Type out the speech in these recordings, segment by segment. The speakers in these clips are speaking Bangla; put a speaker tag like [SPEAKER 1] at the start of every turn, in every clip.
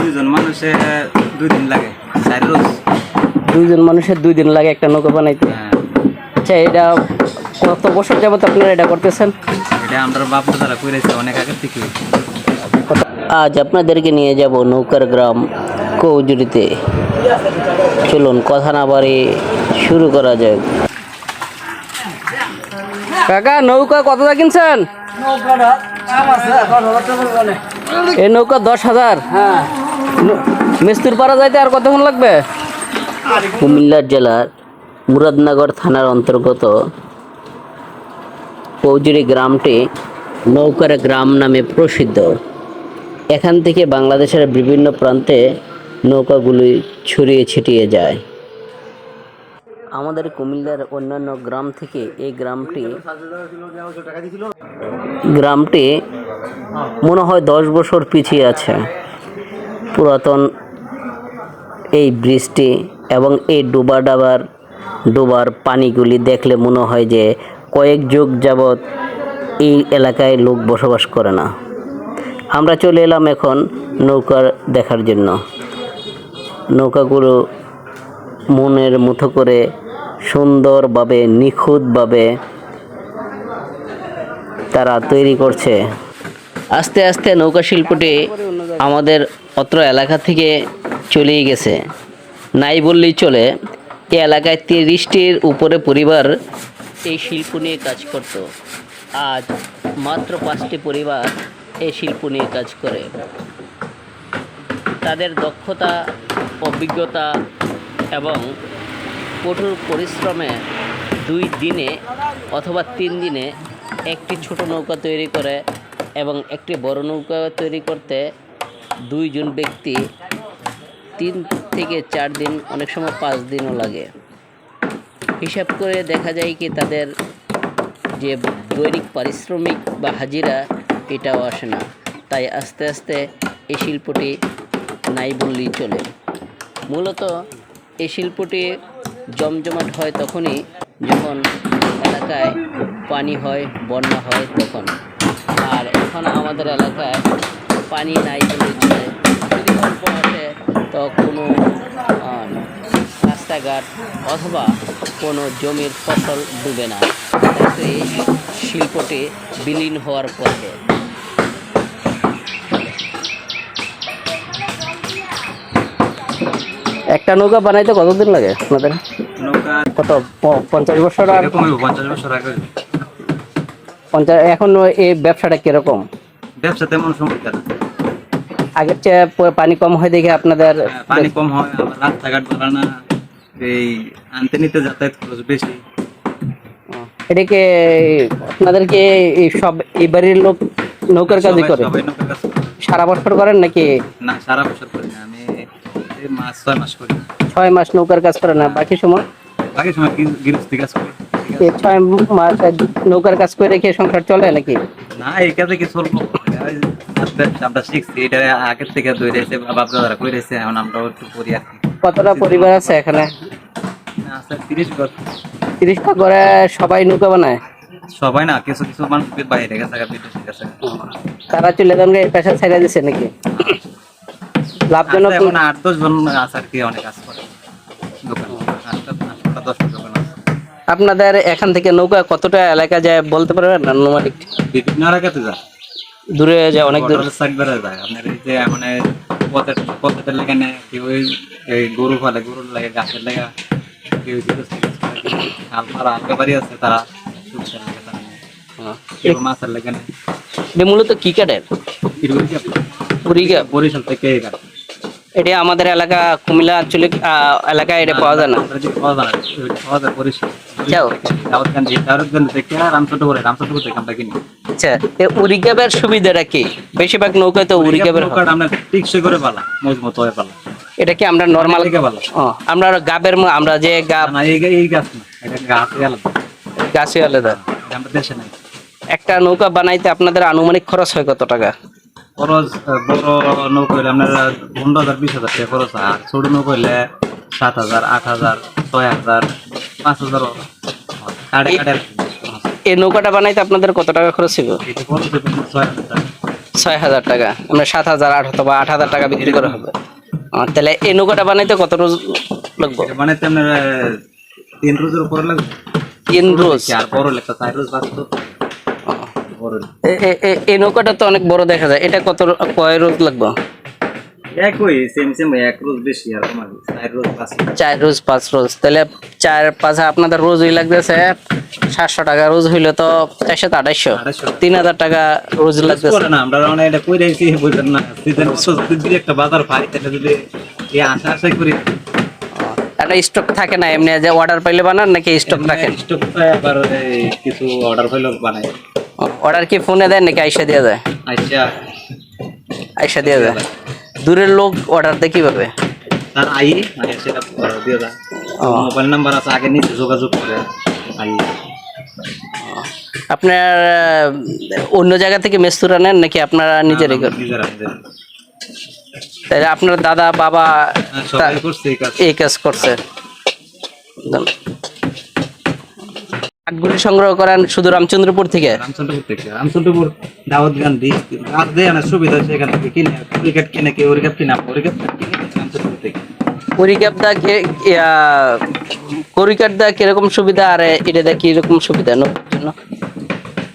[SPEAKER 1] দুজন মানুষের 2 দিন লাগে, 4 রোজ।
[SPEAKER 2] দুইজন মানুষের 2 দিন লাগে একটা নৌকা বানাইতে।
[SPEAKER 1] হ্যাঁ,
[SPEAKER 2] আচ্ছা, এটা কত বছর যাবত আপনারা এটা করতেছেন?
[SPEAKER 1] এটা আমরা বাপ দাদারা করেছে অনেক আগে থেকে।
[SPEAKER 2] আজ আপনাদেরকে নিয়ে যাব নৌকার গ্রাম কৌজুরিতে। চলুন কথা না বাড়িয়ে শুরু করা যাক। কাকা, নৌকা কত টাকা কিনছেন? এই নৌকা 10,000। মিস্ত্রির পাড়া যাইতে আর কতক্ষণ লাগবে? কুমিল্লা জেলার মুরাদনগর থানার অন্তর্গত কৌজুরি গ্রামটি নৌকার গ্রাম নামে প্রসিদ্ধ। এখান থেকে বাংলাদেশের বিভিন্ন প্রান্তে নৌকাগুলি ছড়িয়ে ছিটিয়ে যায়। আমাদের কুমিল্লার অন্যান্য গ্রাম থেকে এই গ্রামটি মনে হয় 10 বছর পিছিয়ে আছে। পুরাতন এই বৃষ্টি এবং এই ডোবার পানিগুলি দেখলে মনে হয় যে কয়েক যুগ যাবৎ এই এলাকায় লোক বসবাস করে না। আমরা চলে এলাম এখন নৌকার দেখার জন্য। নৌকাগুলো মনের মতো করে সুন্দরভাবে নিখুঁতভাবে তারা তৈরি করছে। আস্তে আস্তে নৌকা শিল্পটি আমাদের অত্র এলাকা থেকে চলেই গেছে, নাই বললেই চলে। এই এলাকায় 30টির উপরে পরিবার এই শিল্প নিয়ে কাজ করত। আজ মাত্র 5টি পরিবার এই শিল্প নিয়ে কাজ করে। তাদের দক্ষতা, অভিজ্ঞতা এবং কঠোর পরিশ্রমে 2 দিনে অথবা 3 দিনে একটি ছোট নৌকা তৈরি করে এবং একটি বড় নৌকা তৈরি করতে 2 জন ব্যক্তি 3 থেকে 4 দিন, অনেক সময় 5 দিনও লাগে। হিসাব করে দেখা যায় কি তাদের যে দৈনিক পারিশ্রমিক বা হাজিরা এটাও আসে না। তাই আস্তে আস্তে এই শিল্পটি নাই বললেই চলে। মূলত এই শিল্পটি জমজমাট হয় তখনই যখন এলাকায় পানি হয়, বন্যা হয় তখন। আর এখন আমাদের এলাকায় পানি নাই বললেই চলে। যদি অল্প আসে তো কোনো রাস্তাঘাট অথবা কোনো জমির ফসল ডুবে না। এই শিল্পটি বিলীন হওয়ার পথে। একটা নৌকা বানাইতে কতদিন লাগে আপনাদের?
[SPEAKER 1] নৌকা
[SPEAKER 2] কত 50 বছর? আর
[SPEAKER 1] এরকম 50 বছর আগে।
[SPEAKER 2] 50। এখন এই ব্যবসাটা কিরকম?
[SPEAKER 1] ব্যবসা তেমন সমস্যা না।
[SPEAKER 2] আগের চেয়ে পানি কম হয় দেখে আপনাদের?
[SPEAKER 1] পানি কম হয়, আবার রাস্তাঘাট ভালো না, এই আনতে নিতে যাতায়াত খরচ বেশি।
[SPEAKER 2] এটাকে আপনাদেরকে সব এই বাড়ির লোক নৌকার কাজই করে?
[SPEAKER 1] সবাই নৌকার কাজ করে।
[SPEAKER 2] সারা বছর করেন নাকি?
[SPEAKER 1] না, সারা বছর করি না, আমি এই 6 মাস করি।
[SPEAKER 2] 6 মাস নৌকার কাজ করে না, বাকি সময়
[SPEAKER 1] গৃহস্থী কাজ করি।
[SPEAKER 2] এই 6 মাস নৌকার কাজ করে রেখে সংসার চলে নাকি?
[SPEAKER 1] না, এই কাজে কি চলবো, আমরা শিখছি, এটা আগের থেকে ধরেছে, বাপ দাদারা করেছে, এখন আমরাও একটু করি আর কি।
[SPEAKER 2] কতটা পরিবার আছে এখানে?
[SPEAKER 1] আচ্ছা, 30 ঘর।
[SPEAKER 2] 30টা করে সবাই নৌকা বানায়?
[SPEAKER 1] সবাই না, কিছু কিছু মানুষ বাইরে গেছে, বিদেশে গেছে।
[SPEAKER 2] তারা চলে যান পেশা ছেড়ে দিচ্ছে নাকি? লাভজনক?
[SPEAKER 1] এখন 8-10 জন আছে আর কি, অনেক কাজ করে দোকান, 8-10 দোকান আছে।
[SPEAKER 2] আপনাদের এখান থেকে নৌকা কতটা এলাকা যায় বলতে পারবেন? আনুমানিক
[SPEAKER 1] বিভিন্ন এলাকাতে যায়,
[SPEAKER 2] দূরে যায়, অনেক দূরে
[SPEAKER 1] সাইড বেড়ে যায়। আপনার এই যে এখন পথের লেগে নেয়, কেউ এই গরু ফেলে, গরুর লাগে, গাছের লেগা, কেউ হালকা বাড়ি আছে, তারা কেউ মাছের লেগে নেয়।
[SPEAKER 2] এটা মূলত কি কাঠের?
[SPEAKER 1] বরিশাল থেকে এই কাঠ।
[SPEAKER 2] এটা আমাদের এলাকা কুমিল্লা আঞ্চলিক এলাকায় এটা পাওয়া যায় না।
[SPEAKER 1] বরিশাল
[SPEAKER 2] যাও
[SPEAKER 1] থেকে রামচন্দ্রপুর থেকে আমরা কিনি।
[SPEAKER 2] আচ্ছা, উরিকাবের সুবিধাটা কি? বেশিরভাগ নৌকায় তো উরিকাবের
[SPEAKER 1] আমরা টিকসই করে পালা, মজবুত হয়ে পালা।
[SPEAKER 2] এটা কি আমরা নরমাল আমরা গাবের আমরা যে গাব
[SPEAKER 1] না, এই গাছ না, এটা গাছই আলাদা,
[SPEAKER 2] গাছই আলাদা।
[SPEAKER 1] আমরা দেশে নাই।
[SPEAKER 2] একটা নৌকা বানাইতে আপনাদের আনুমানিক খরচ হয় কত টাকা?
[SPEAKER 1] খরচ বড় নৌকা হইলে আপনার 15,000-20,000 টাকা খরচ হয়। আর ছোট নৌকা হইলে 7,000, 8,000, 6,000, 5,000।
[SPEAKER 2] এই নৌকাটা বানাইতে আপনাদের কত টাকা খরচ ছিল?
[SPEAKER 1] এটা খরচ 6,000 টাকা।
[SPEAKER 2] 6,000 টাকা, আমরা 7,000 8 অথবা 8,000 টাকা বিক্রি করা হবে। তাহলে এই নৌকাটা বানাইতে কত রোজ লাগবে?
[SPEAKER 1] এটা মানে আপনার 3 রোজের উপরে লাগবে।
[SPEAKER 2] 3 রোজ।
[SPEAKER 1] আর বড় লেখা 4 রোজ বাঁচতো বড়।
[SPEAKER 2] এই নৌকাটা তো অনেক বড় দেখা যায়, এটা কয় রোজ লাগবে?
[SPEAKER 1] একই সেম 1 রোজ বেশি আর কম আছে 4 রোজ 5
[SPEAKER 2] 4 রোজ 5 রোজ, তাহলে 4-5 আপনাদের রোজ হই লাগতেছে 700 টাকা রোজ হইলে তো 400 তো 2800, 3,000 টাকা রোজ লাগতেছে।
[SPEAKER 1] করে না আমরা মানে এটা কই রাখছি বুঝলেন না, সিজন যদি একটা বাজার পাই তাহলে যদি এই আশা করি
[SPEAKER 2] একটা স্টক থাকে না এমনি, যে অর্ডার পাইলে বানান নাকি স্টক রাখেন?
[SPEAKER 1] স্টক আবার কিছু অর্ডার হইলো বানাই।
[SPEAKER 2] অর্ডার কি ফোনে দেন নাকি আইসা দিয়ে যায়?
[SPEAKER 1] আচ্ছা
[SPEAKER 2] আইসা দিয়ে যায়। দূরের লোক অর্ডার দেয় কিভাবে?
[SPEAKER 1] তার সেটা দিয়ে দেয়, মোবাইল নাম্বার আছে, আগে নিচে যোগাযোগ করে আই।
[SPEAKER 2] আপনার অন্য জায়গা থেকে মেস্তুরা নেন নাকি আপনারা নিজেরাই করেন?
[SPEAKER 1] নিজেরা
[SPEAKER 2] তাহলে আপনার দাদা বাবা
[SPEAKER 1] সবাই করছে এই কাজ।
[SPEAKER 2] এই কাজ করছে। কাঠগুলি সংগ্রহ করেন শুধু রামচন্দ্রপুর থেকে?
[SPEAKER 1] রামচন্দ্রপুর দাউদ গান্ধী আর দেয় না সুবিধা আছে, এখান থেকে কিনে উইকেট কিনে কেউ উইকেট কিনা উইকেট কিনে রামচন্দ্রপুর থেকে।
[SPEAKER 2] করিকাট দা কিরকম সুবিধা আর এটা দা কিরকম সুবিধা নৌকার জন্য?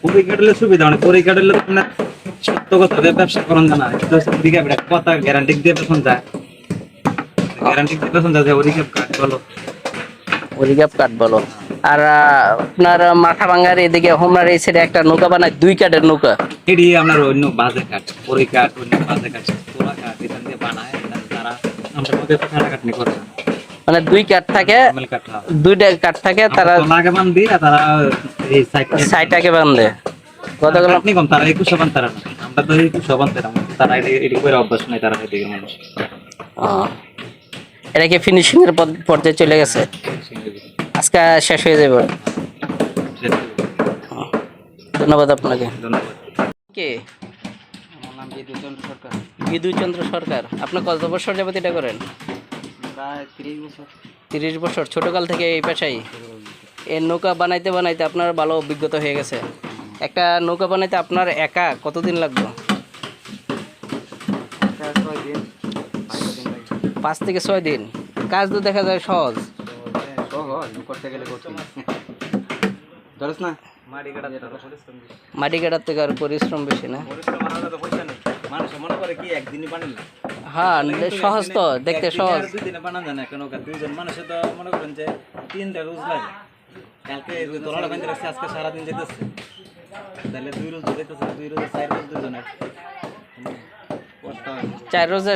[SPEAKER 1] করিকাটের সুবিধা মানে করিকাটের আপনার সত্য কথা ব্যবসা করেন জানা কথা গ্যারান্টি দিয়ে পেছন যায়, গ্যারান্টি দিয়ে পেছন যায় ওরিক্যাপ কাট বলো,
[SPEAKER 2] ওরিক্যাপ কাট বলো। আর আপনার মাথা ভাঙ্গার এদিকে হোমনার এই সাইডে একটা নৌকা বানায় 2 কাঠের নৌকা,
[SPEAKER 1] এটি আপনার অন্য বাজে কাট করিকাট অন্য বাজে কাট তোলা কাট এখান দিয়ে বানায় তারা আমরা মধ্যে কাটাকাটনি করে।
[SPEAKER 2] মানে 2 কাঠ থাকে, 2টা কাঠ থাকে, তারা
[SPEAKER 1] লাগে বান্ধি আর তারা এই
[SPEAKER 2] সাইডটাকে বাঁধে। কতগুলো
[SPEAKER 1] আপনি কম তারা 21 বান তারা না, আমরা তো 21 বান তারা এটি করে অভ্যাস নাই তারা এদিকে মানুষ।
[SPEAKER 2] এটা কি ফিনিশিং এর পর্যায়ে চলে গেছে? আজকে শেষ হয়ে যাবে। ধন্যবাদ আপনাকে।
[SPEAKER 1] ধন্যবাদ।
[SPEAKER 2] কে?
[SPEAKER 1] আমার নাম বিদুচন্দ্র সরকার।
[SPEAKER 2] বিদুচন্দ্র সরকার। আপনি কত বছর যাবত এটা করেন?
[SPEAKER 1] প্রায় 30 বছর।
[SPEAKER 2] 30 বছর, ছোটকাল থেকে এই পেশাই? এই নৌকা বানাইতে বানাইতে আপনার ভালো অভিজ্ঞতা হয়ে গেছে। একটা নৌকা বানাইতে আপনার একা কতদিন লাগবে? 5 থেকে 6 দিন। কাজ তো দেখা যায় সহজ,
[SPEAKER 1] করতে গেলে করতে ধরস না মাটি
[SPEAKER 2] কাটার থেকে আর পরিশ্রম বেশি না?
[SPEAKER 1] মানুষ মনে করে কি একদিনই বানাল,
[SPEAKER 2] হ্যাঁ সহজ তো, দেখতে সহজ।
[SPEAKER 1] 2 দিনে বানান যায় না কেন? 2জন মানুষে তো মনে করেন যে 3টা রোজ লাগে, কালকে তোলাটা বাঁধতে রাখছে, আজকে সারাদিন যেতেছে, তাহলে 2 রোজ যেতেছে, 2 রোজ 4 রোজ 2 জনের
[SPEAKER 2] 4 রোজে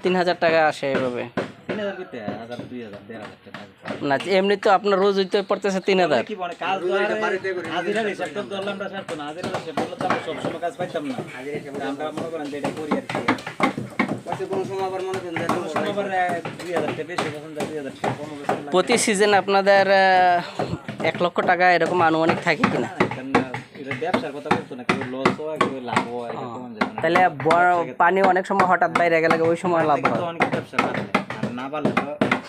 [SPEAKER 2] 3,000 টাকা আসে এভাবে।
[SPEAKER 1] 3,000 করতে 1,000 2,000 1,500 টাকা
[SPEAKER 2] না এমনি তো আপনার রোজ হইতে পড়তেছে 3,000।
[SPEAKER 1] কি বলে কাজ তো হাজিরা হিসাব তো ধরলাম আমরা ছাড়তো না, হাজিরা হিসাব করলে তো আমরা সবসময় কাজ পাইতাম না, আমরা মনে করেন যে এটা করি আর কি। কোনো সময় আবার মনে করেন কোনো সময় আবার 2,000 টাকা বেশি, কখন 2,000 টাকা কম বেশি
[SPEAKER 2] প্রতি সিজন আপনাদের 1 লক্ষ টাকা এরকম আনুমানিক থাকে কিনা?
[SPEAKER 1] এটা ব্যবসার কথা বলতো না, কেউ লস হয় কেউ লাভ হয়, এটা কমন যায় না।
[SPEAKER 2] তাহলে পানি অনেক সময় হঠাৎ বাইরে গেলে ওই সময় লাভ হয়,
[SPEAKER 1] অনেক ব্যবসা বাড়লে আর না বাড়লে তো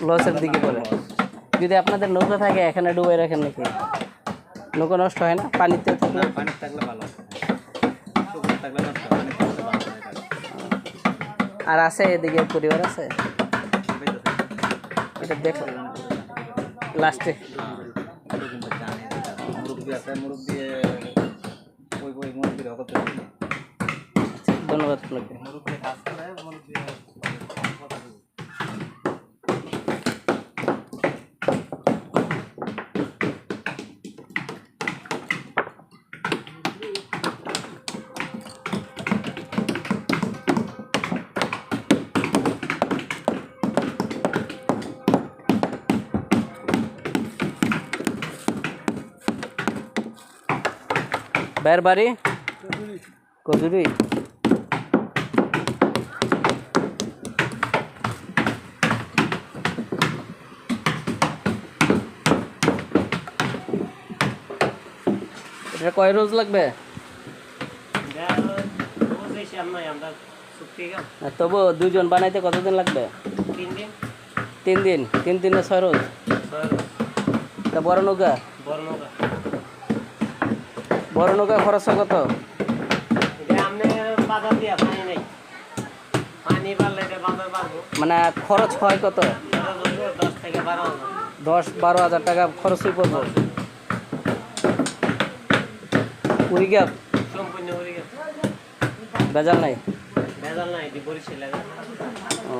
[SPEAKER 2] লসের দিকে পড়ে। যদি আপনাদের নৌকা থাকে এখানে ডুবাই রাখেন নাকি? নৌকা নষ্ট হয় না পানিতে থাকলে?
[SPEAKER 1] পানি থাকলে ভালো, শুকনো থাকলে নষ্ট, পানি থাকলে ভালো হয়।
[SPEAKER 2] আর আছে এদিকে পরিবার আছে এটা দেখো লাস্টে
[SPEAKER 1] মুরব্বী আছে, মুরব্বী ওই মুরব্বীর হকত
[SPEAKER 2] ধন্যবাদ আপনাকে।
[SPEAKER 1] মুরব্বী কাজ করে, মুরব্বী
[SPEAKER 2] বের বাড়ি কজুরি। এটা কয় রোজ লাগবে? তবু 2 জন বানাইতে কতদিন লাগবে? 3 দিন। 3 দিনে 6 রোজ। তা বড় নৌকা খরচ হয় কত?
[SPEAKER 1] বাজার দিয়া পানি নেই, পানি বাড়লে এটা বাজার বাড়বো।
[SPEAKER 2] মানে খরচ হয় কত?
[SPEAKER 1] 10 থেকে 12 হাজার।
[SPEAKER 2] 10-12 হাজার টাকা খরচই পড়বো। উড়িগ্যাপ
[SPEAKER 1] সম্পূর্ণ হয়ে গেছে,
[SPEAKER 2] ভেজাল নাই।
[SPEAKER 1] ভেজাল নাই, এটি বরিশালে।
[SPEAKER 2] ও,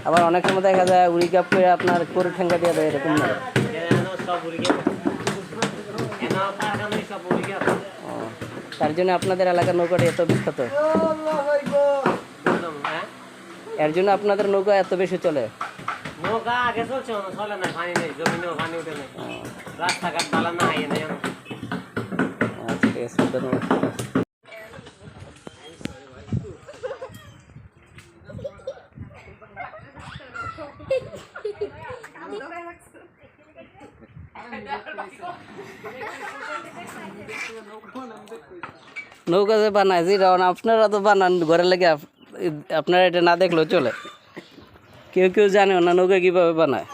[SPEAKER 2] আবার অনেক সময় দেখা যায় উড়িগ্যাপ করে আপনার করে ঠেঙ্গা দিয়ে দেয়, এরকম না?
[SPEAKER 1] সব উড়ে গেছে, কারখানায় সব উড়ে গেছে।
[SPEAKER 2] ও, তার জন্য আপনাদের এলাকার নৌকাটা এত বিখ্যাত।
[SPEAKER 1] হ্যাঁ,
[SPEAKER 2] এর জন্য আপনাদের নৌকা এত বেশি চলে।
[SPEAKER 1] নৌকা আগে চলছে, চলে না, পানি নেই, জমিনেও পানি উঠে নেই, রাস্তাঘাট বালা না হাইয়ে নেই।
[SPEAKER 2] আচ্ছা, ঠিক আছে, ধন্যবাদ। নৌকা যে বানায় যেটা আপনারা তো বানান ঘরে লেগে, আপনারা এটা না দেখলেও চলে। কেউ কেউ জানে না নৌকা কিভাবে বানায়।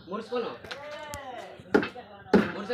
[SPEAKER 1] মরিচ কোন? মরিচ